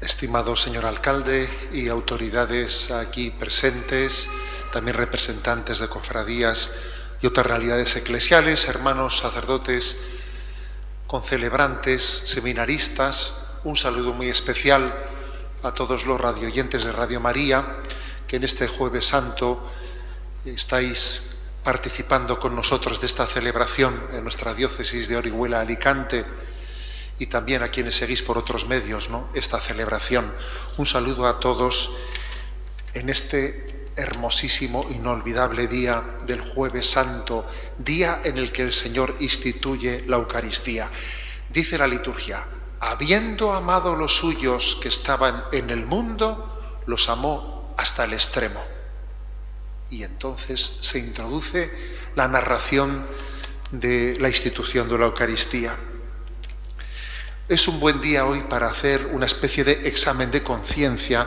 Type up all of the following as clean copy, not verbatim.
Estimado señor alcalde y autoridades aquí presentes, también representantes de cofradías y otras realidades eclesiales, hermanos sacerdotes, concelebrantes, seminaristas, un saludo muy especial a todos los radioyentes de Radio María, que en este Jueves Santo estáis participando con nosotros de esta celebración en nuestra diócesis de Orihuela, Alicante, y también a quienes seguís por otros medios, ¿no?, esta celebración. Un saludo a todos en este hermosísimo, inolvidable día del Jueves Santo, día en el que el Señor instituye la Eucaristía. Dice la liturgia: habiendo amado los suyos que estaban en el mundo, los amó hasta el extremo. Y entonces se introduce la narración de la institución de la Eucaristía. Es un buen día hoy para hacer una especie de examen de conciencia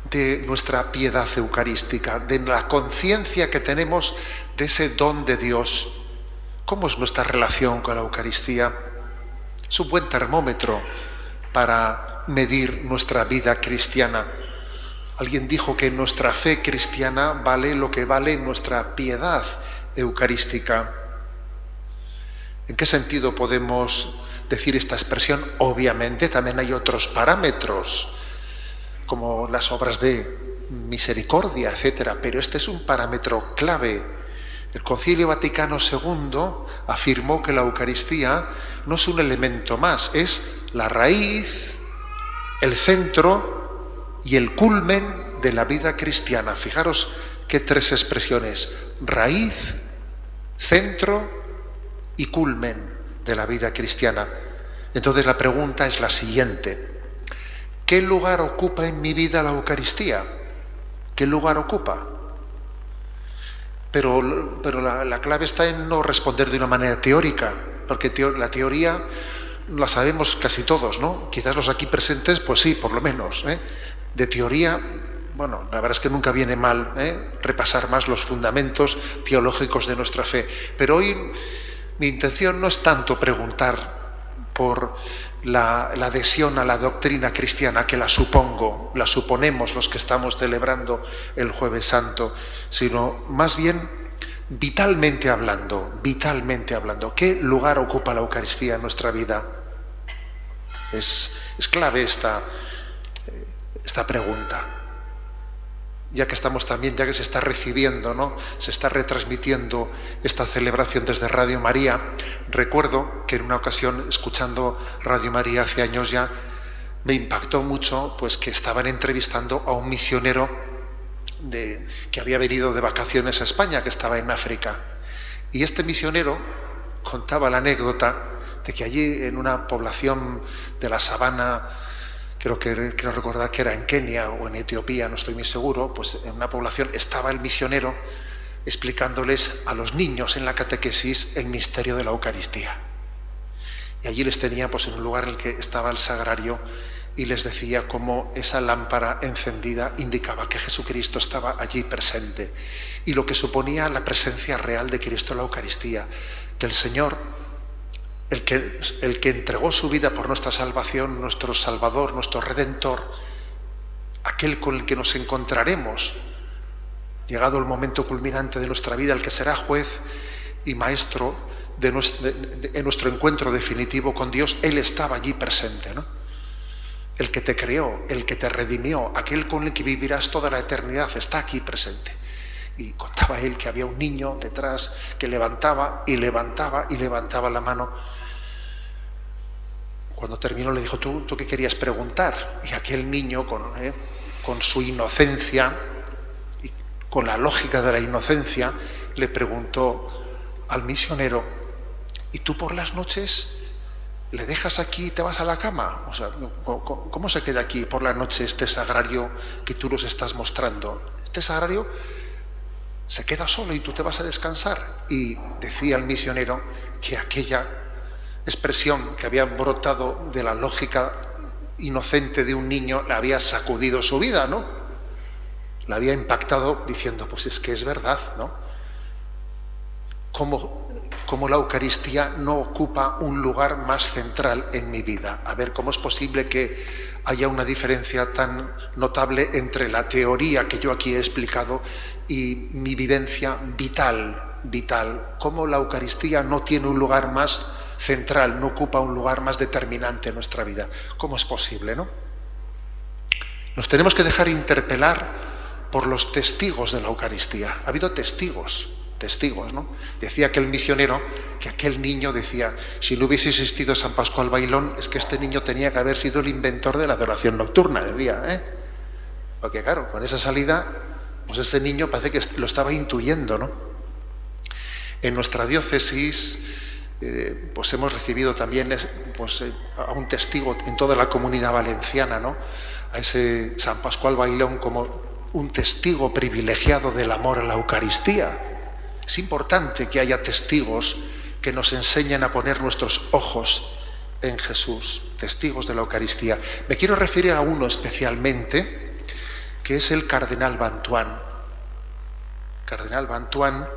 de nuestra piedad eucarística, de la conciencia que tenemos de ese don de Dios. ¿Cómo es nuestra relación con la Eucaristía? Es un buen termómetro para medir nuestra vida cristiana. Alguien dijo que nuestra fe cristiana vale lo que vale nuestra piedad eucarística. ¿En qué sentido podemos decir esta expresión? Obviamente también hay otros parámetros, como las obras de misericordia, etcétera, pero este es un parámetro clave. El Concilio Vaticano II afirmó que la Eucaristía no es un elemento más, es la raíz, el centro y el culmen de la vida cristiana. Fijaros qué tres expresiones: raíz, centro y culmen de la vida cristiana. Entonces la pregunta es la siguiente: ¿qué lugar ocupa en mi vida la Eucaristía? ¿Qué lugar ocupa? Pero la clave está en no responder de una manera teórica, porque la teoría la sabemos casi todos, ¿no? Quizás los aquí presentes, pues sí, por lo menos, de teoría, bueno, la verdad es que nunca viene mal repasar más los fundamentos teológicos de nuestra fe. Pero hoy mi intención no es tanto preguntar por la adhesión a la doctrina cristiana, que la suponemos los que estamos celebrando el Jueves Santo, sino más bien vitalmente hablando, ¿qué lugar ocupa la Eucaristía en nuestra vida? Es clave esta pregunta. Ya que se está recibiendo, ¿no?, se está retransmitiendo esta celebración desde Radio María. Recuerdo que en una ocasión, escuchando Radio María hace años ya, me impactó mucho pues que estaban entrevistando a un misionero que había venido de vacaciones a España, que estaba en África. Y este misionero contaba la anécdota de que allí, en una población de la sabana, creo recordar que era en Kenia o en Etiopía, no estoy muy seguro, pues en una población estaba el misionero explicándoles a los niños en la catequesis el misterio de la Eucaristía. Y allí les tenía pues en un lugar en el que estaba el sagrario y les decía cómo esa lámpara encendida indicaba que Jesucristo estaba allí presente, y lo que suponía la presencia real de Cristo en la Eucaristía, que el Señor, el que entregó su vida por nuestra salvación, nuestro Salvador, nuestro Redentor, aquel con el que nos encontraremos, llegado el momento culminante de nuestra vida, el que será juez y maestro en nuestro encuentro definitivo con Dios, Él estaba allí presente, ¿no? El que te creó, el que te redimió, aquel con el que vivirás toda la eternidad, está aquí presente. Y contaba él que había un niño detrás que levantaba la mano. Cuando terminó le dijo: ¿Tú qué querías preguntar? Y aquel niño con su inocencia y con la lógica de la inocencia le preguntó al misionero: ¿y tú por las noches le dejas aquí y te vas a la cama? O sea, ¿cómo se queda aquí por la noche este sagrario que tú nos estás mostrando? Este sagrario se queda solo y tú te vas a descansar. Y decía el misionero que aquella expresión que había brotado de la lógica inocente de un niño le había sacudido su vida, ¿no? La había impactado, diciendo: pues es que es verdad, ¿no? Cómo la Eucaristía no ocupa un lugar más central en mi vida. A ver, ¿cómo es posible que haya una diferencia tan notable entre la teoría que yo aquí he explicado y mi vivencia vital. Cómo la Eucaristía no tiene un lugar más central, no ocupa un lugar más determinante en nuestra vida. ¿Cómo es posible, no? Nos tenemos que dejar interpelar por los testigos de la Eucaristía. Ha habido testigos, ¿no? Decía aquel misionero que aquel niño decía, si no hubiese existido San Pascual Bailón, es que este niño tenía que haber sido el inventor de la adoración nocturna, decía, Porque claro, con esa salida, pues ese niño parece que lo estaba intuyendo, ¿no? En nuestra diócesis, pues hemos recibido también a un testigo en toda la Comunidad Valenciana, ¿no? A ese San Pascual Bailón como un testigo privilegiado del amor a la Eucaristía. Es importante que haya testigos que nos enseñen a poner nuestros ojos en Jesús, testigos de la Eucaristía. Me quiero referir a uno especialmente, que es el cardenal Bantuan. Cardenal Bantuan,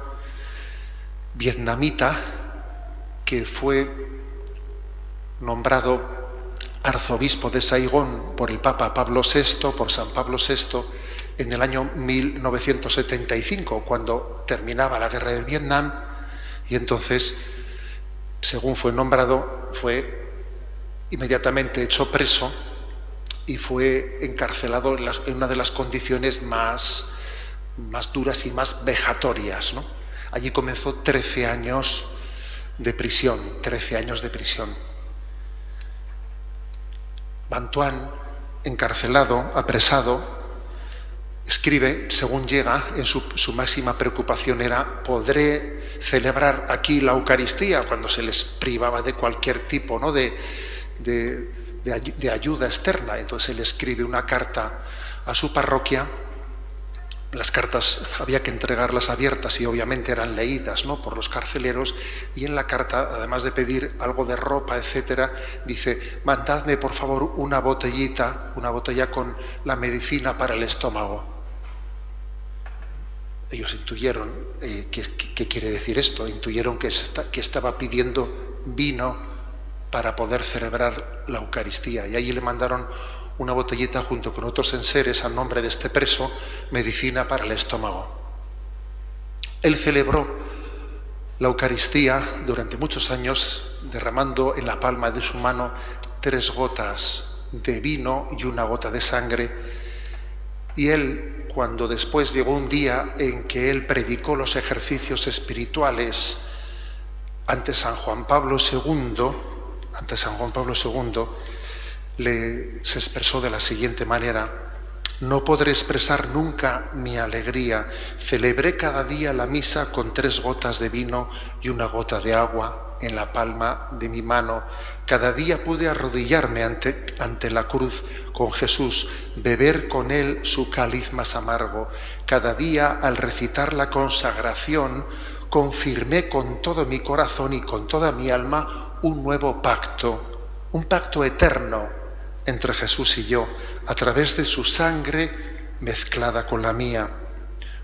vietnamita, que fue nombrado arzobispo de Saigón por el Papa Pablo VI, por San Pablo VI, en el año 1975, cuando terminaba la guerra del Vietnam, y entonces, según fue nombrado, fue inmediatamente hecho preso y fue encarcelado en una de las condiciones más duras y más vejatorias, ¿no? Allí comenzó 13 años de prisión, 13 años de prisión. Bantuan, encarcelado, apresado, escribe, según llega, en su máxima preocupación era: ¿podré celebrar aquí la Eucaristía? Cuando se les privaba de cualquier tipo, ¿no?, de ayuda externa. Entonces él escribe una carta a su parroquia. Las cartas había que entregarlas abiertas y obviamente eran leídas, ¿no?, por los carceleros, y en la carta, además de pedir algo de ropa, etcétera, dice: mandadme por favor una botella con la medicina para el estómago. Ellos intuyeron qué quiere decir esto, intuyeron que estaba pidiendo vino para poder celebrar la Eucaristía, y allí le mandaron una botellita junto con otros enseres a nombre de este preso, medicina para el estómago. Él celebró la Eucaristía durante muchos años, derramando en la palma de su mano 3 gotas de vino y 1 gota de sangre. Y él, cuando después llegó un día en que él predicó los ejercicios espirituales ante San Juan Pablo II, se expresó de la siguiente manera: no podré expresar nunca mi alegría. Celebré cada día la misa con 3 gotas de vino y 1 gota de agua en la palma de mi mano. Cada día pude arrodillarme ante la cruz con Jesús, beber con él su cáliz más amargo. Cada día, al recitar la consagración, confirmé con todo mi corazón y con toda mi alma un nuevo pacto, un pacto eterno entre Jesús y yo, a través de su sangre mezclada con la mía.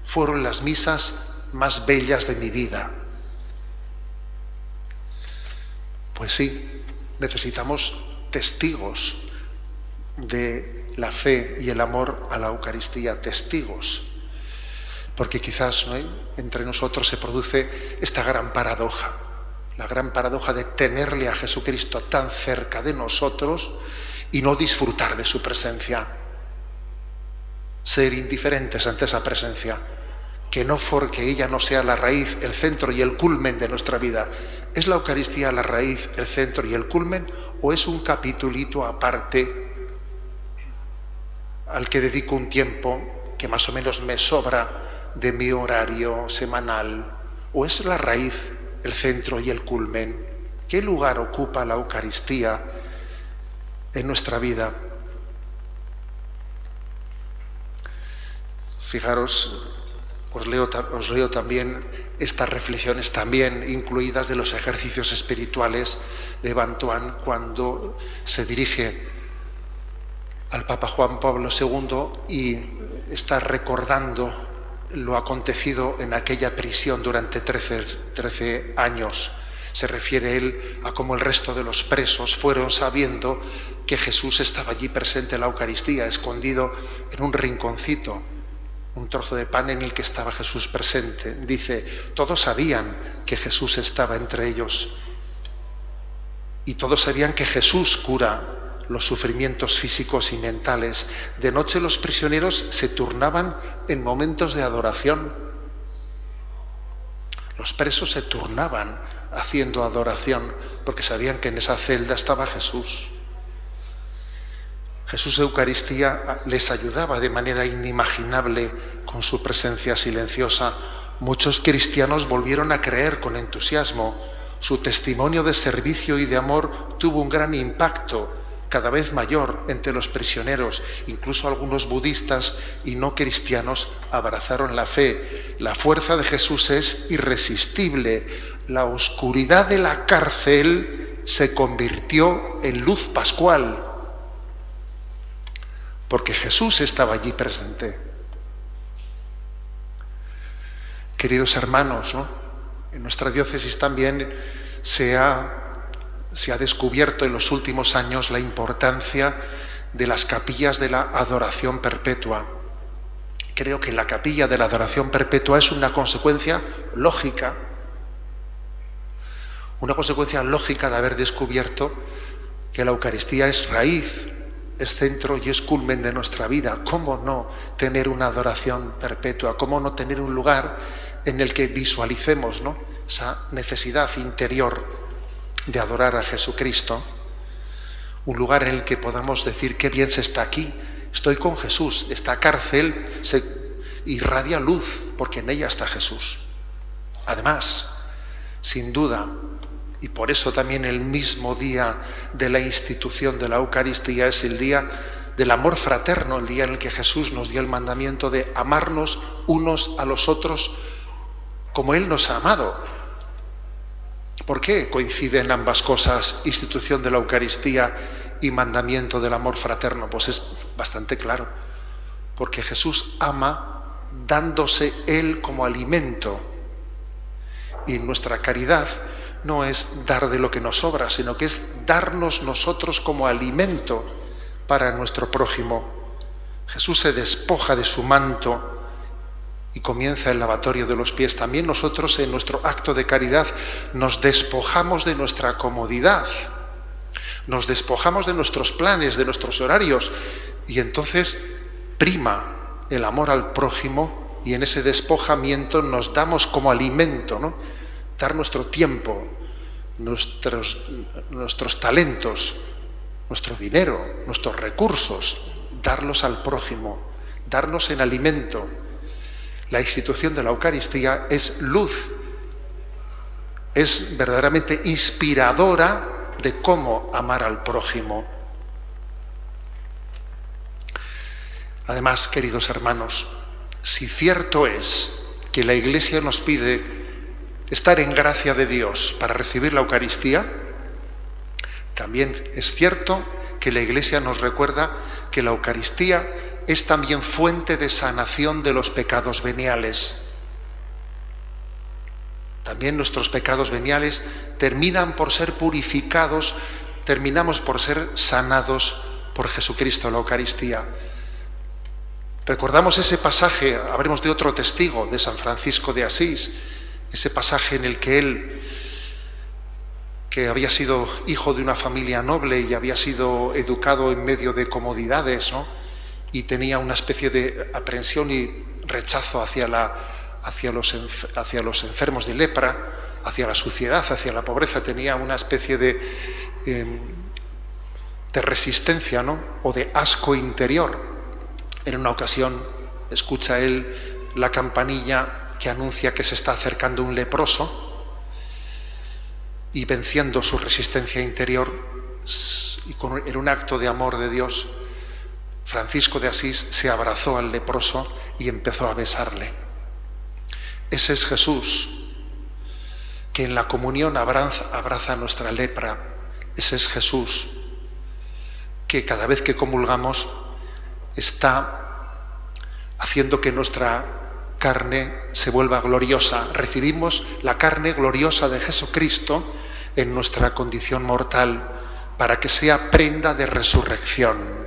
Fueron las misas más bellas de mi vida. Pues sí, necesitamos testigos de la fe y el amor a la Eucaristía, testigos, porque quizás, ¿no?, entre nosotros se produce esta gran paradoja, la gran paradoja de tenerle a Jesucristo tan cerca de nosotros y no disfrutar de su presencia, ser indiferentes ante esa presencia, que ella no sea la raíz, el centro y el culmen de nuestra vida. ¿Es la Eucaristía la raíz, el centro y el culmen, o es un capitulito aparte al que dedico un tiempo que más o menos me sobra de mi horario semanal? ¿O es la raíz, el centro y el culmen? ¿Qué lugar ocupa la Eucaristía en nuestra vida? Fijaros, os leo también estas reflexiones también incluidas de los ejercicios espirituales de Bantuan, cuando se dirige al Papa Juan Pablo II y está recordando lo acontecido en aquella prisión durante 13 años. Se refiere él a cómo el resto de los presos fueron sabiendo que Jesús estaba allí presente en la Eucaristía, escondido en un rinconcito, un trozo de pan en el que estaba Jesús presente. Dice, todos sabían que Jesús estaba entre ellos y todos sabían que Jesús cura los sufrimientos físicos y mentales. De noche los prisioneros se turnaban en momentos de adoración. Los presos se turnaban haciendo adoración porque sabían que en esa celda estaba Jesús. Jesús Eucaristía les ayudaba de manera inimaginable con su presencia silenciosa. Muchos cristianos volvieron a creer con entusiasmo. Su testimonio de servicio y de amor tuvo un gran impacto, cada vez mayor, entre los prisioneros. Incluso algunos budistas y no cristianos abrazaron la fe. La fuerza de Jesús es irresistible. La oscuridad de la cárcel se convirtió en luz pascual, porque Jesús estaba allí presente. Queridos hermanos, ¿no? En nuestra diócesis también se ha descubierto en los últimos años la importancia de las capillas de la adoración perpetua. Creo que la capilla de la adoración perpetua es una consecuencia lógica de haber descubierto que la Eucaristía es raíz, es centro y es culmen de nuestra vida. ¿Cómo no tener una adoración perpetua? ¿Cómo no tener un lugar en el que visualicemos, ¿no?, esa necesidad interior de adorar a Jesucristo? Un lugar en el que podamos decir, qué bien se está aquí, estoy con Jesús. Esta cárcel se irradia luz porque en ella está Jesús. Además, sin duda, y por eso también el mismo día de la institución de la Eucaristía es el día del amor fraterno, el día en el que Jesús nos dio el mandamiento de amarnos unos a los otros como Él nos ha amado. ¿Por qué coinciden ambas cosas, institución de la Eucaristía y mandamiento del amor fraterno? Pues es bastante claro, porque Jesús ama dándose Él como alimento, y nuestra caridad no es dar de lo que nos sobra, sino que es darnos nosotros como alimento para nuestro prójimo. Jesús se despoja de su manto y comienza el lavatorio de los pies. También nosotros en nuestro acto de caridad nos despojamos de nuestra comodidad, nos despojamos de nuestros planes, de nuestros horarios, y entonces prima el amor al prójimo, y en ese despojamiento nos damos como alimento, ¿no?, dar nuestro tiempo, nuestros talentos, nuestro dinero, nuestros recursos, darlos al prójimo, darnos en alimento. La institución de la Eucaristía es luz, es verdaderamente inspiradora de cómo amar al prójimo. Además, queridos hermanos, si cierto es que la Iglesia nos pide estar en gracia de Dios para recibir la Eucaristía, también es cierto que la Iglesia nos recuerda que la Eucaristía es también fuente de sanación de los pecados veniales. También nuestros pecados veniales terminan por ser purificados, terminamos por ser sanados por Jesucristo en la Eucaristía. Recordamos ese pasaje, habremos de otro testigo, de San Francisco de Asís, ese pasaje en el que él, que había sido hijo de una familia noble y había sido educado en medio de comodidades, ¿no?, y tenía una especie de aprensión y rechazo hacia los enfermos de lepra, hacia la suciedad, hacia la pobreza, tenía una especie de resistencia, ¿no?, o de asco interior. En una ocasión escucha él la campanilla que anuncia que se está acercando un leproso, y venciendo su resistencia interior y en un acto de amor de Dios, Francisco de Asís se abrazó al leproso y empezó a besarle. Ese es Jesús, que en la comunión abraza nuestra lepra. Ese es Jesús, que cada vez que comulgamos está haciendo que nuestra carne se vuelva gloriosa. Recibimos la carne gloriosa de Jesucristo en nuestra condición mortal para que sea prenda de resurrección.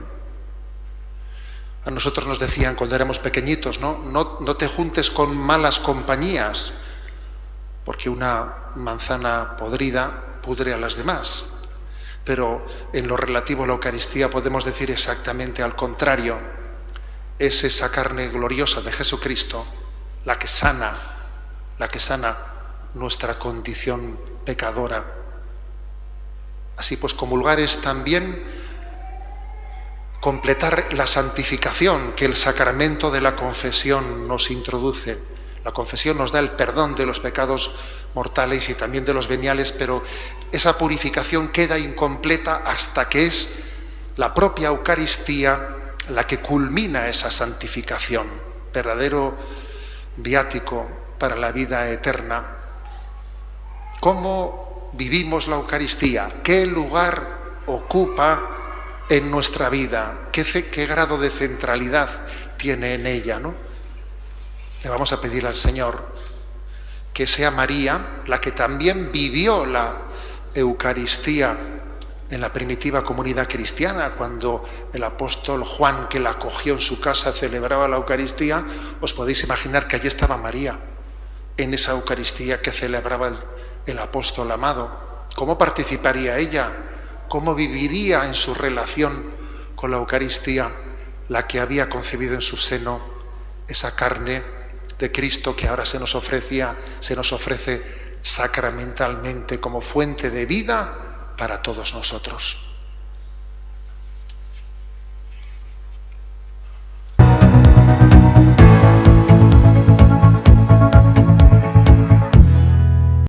A nosotros nos decían cuando éramos pequeñitos, no te juntes con malas compañías, porque una manzana podrida pudre a las demás. Pero en lo relativo a la Eucaristía podemos decir exactamente al contrario. Es esa carne gloriosa de Jesucristo la que sana nuestra condición pecadora. Así pues, comulgar es también completar la santificación que el sacramento de la confesión nos introduce. La confesión nos da el perdón de los pecados mortales y también de los veniales, pero esa purificación queda incompleta hasta que es la propia Eucaristía la que culmina esa santificación, verdadero viático para la vida eterna. ¿Cómo vivimos la Eucaristía? ¿Qué lugar ocupa en nuestra vida? ¿Qué grado de centralidad tiene en ella, ¿no? Le vamos a pedir al Señor que sea María la que también vivió la Eucaristía en la primitiva comunidad cristiana, cuando el apóstol Juan, que la acogió en su casa, celebraba la Eucaristía. Os podéis imaginar que allí estaba María, en esa Eucaristía que celebraba el apóstol amado. ¿Cómo participaría ella? ¿Cómo viviría en su relación con la Eucaristía la que había concebido en su seno esa carne de Cristo que ahora se nos ofrece sacramentalmente como fuente de vida para todos nosotros?